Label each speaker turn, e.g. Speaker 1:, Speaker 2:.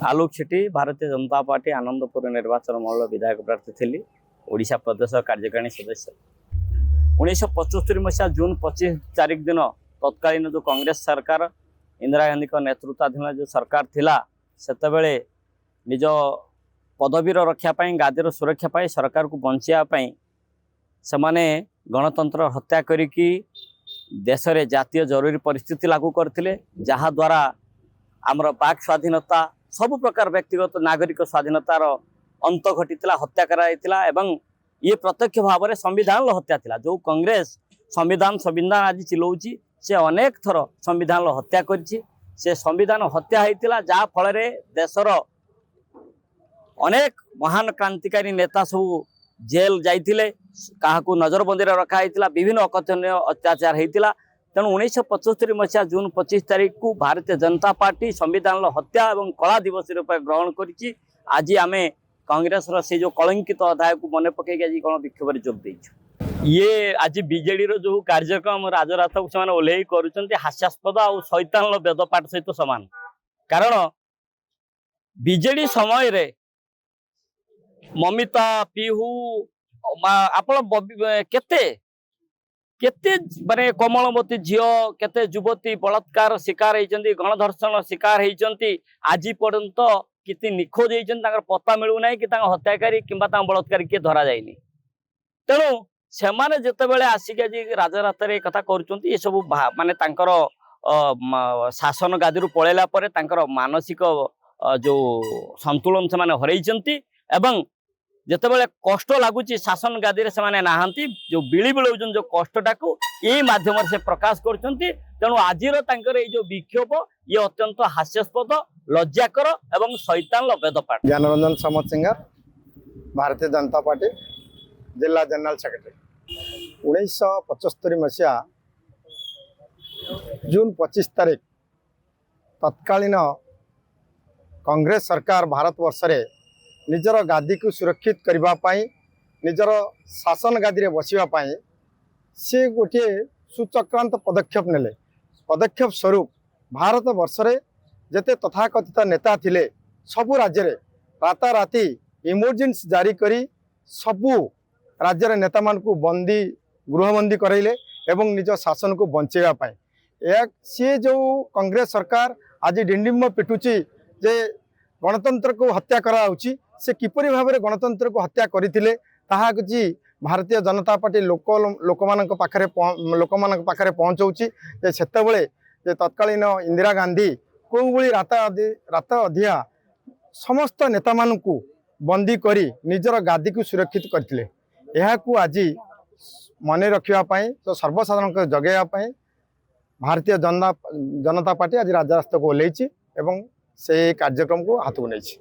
Speaker 1: आलोक Shetty Bharatiya Janata party Anandpur निर्वाचन मंडल विधायक प्रार्थी थी। ओडिशा प्रदेश कार्यकारिणी सदस्य 1975 मसीहा जून 25 तारिख दिन तत्कालीन जो कांग्रेस सरकार इंदिरा गांधी नेतृत्वाधीन जो सरकार थिला सेतबेले निज पदवीर रक्षापी गादीर सुरक्षापी सरकार को बचाई से गणतंत्र हत्या करिकी देश में जातीय जरूरी परिस्थिति लागू करते जहाद्वारा आमर बाक स्वाधीनता सब प्रकार व्यक्तिगत नागरिक स्वाधीनतार अंत घटी हत्या कराइतिला एवं ये प्रत्यक्ष भाव में संविधान हत्या थिला। जो कांग्रेस संविधान संविधान आज चिल्लाऊँगी से अनेक थर संविधान हत्या करिछि। से संविधान हत्या होता जहाँ फल देशर अनेक महान क्रांतिकारी नेता सब जेल जाइतिले काहाकू नजरबंदी रखाई विभिन्न अकथनीय अत्याचार होता। तेणु 1975 मसीहा जून 25 तारिख को भारतीय जनता पार्टी संविधान हत्या और कला दिवस रूप ग्रहण करिछि। आज आम कांग्रेस से जो कलंकित अध्याय को मन पकईक आज गण विक्षोभ जोग देछु। ये आज बीजेडी जो कार्यक्रम राजराथ को से ओल्लई कर हास्यास्पद और शैतान वेदपाठ सहित सामान। कारण बीजेडी समय रे ममिता पीहू आपण केते केते माने कमलमती झील केते युवती बलात्कार शिकार होती गणधर्षण शिकार होती आज पर्यंत कितनी निखोज होती पता मिलूना कि हत्याकारी कि बलात्कारी किए धरा जाए। तेणु से जितेबाला आसिक आज राजरात कथा कर सब माने शासन गादी पलैला मानसिक जो संतुलन से हरई एवं जितेबाला कष्ट लगुच शासन गादी से नहांती जो बिली बिलौन जो कष्टा को यही माध्यम से प्रकाश कर। तेणु आज जो विक्षोभ ये अत्यंत हास्यास्पद लज्जाकर एवं शैतान वेदपाठ।
Speaker 2: ज्ञानरंजन समत सिंगर भारतीय जनता पार्टी जिला जनरल सेक्रेटरी 1975 मसीहा जून 25 तारिख तत्कालीन कांग्रेस सरकार भारत वर्ष रे निजर गादी को सुरक्षित करने निजर शासन गादी में बसवाई सी गोटे सुचक्रांत पदक्षेप नेले। पदक्षेप स्वरूप भारत वर्ष रे जेते तथाकथित नेता थिले सबु राज्य रे राताराति इमरजेंसी जारी करी सबु राज्य रे नेता मान को बंदी गृहबंदी करैले एवं निज शासन को बंचेवा पाए। सी जो कांग्रेस सरकार आज डिंडिम पिटुची जे गणतंत्र को हत्या कराउची से किपरि भाव में गणतंत्र को हत्या करथिले ताहा कि भारतीय जनता पार्टी लोक पाखरे पहुँचाऊँगी। सेतबले तत्कालीन इंदिरा गांधी कौली रात अधिया समस्त नेता मानू बंदी करी निजर गादी को सुरक्षित करथिले। यहाकू आज मन रखापी तो सर्वसाधारण को जगैवाई भारतीय जनता पार्टी आज राजरास्ता को ओह्लैछि एवं से कार्यक्रम को हाथ को नहीं।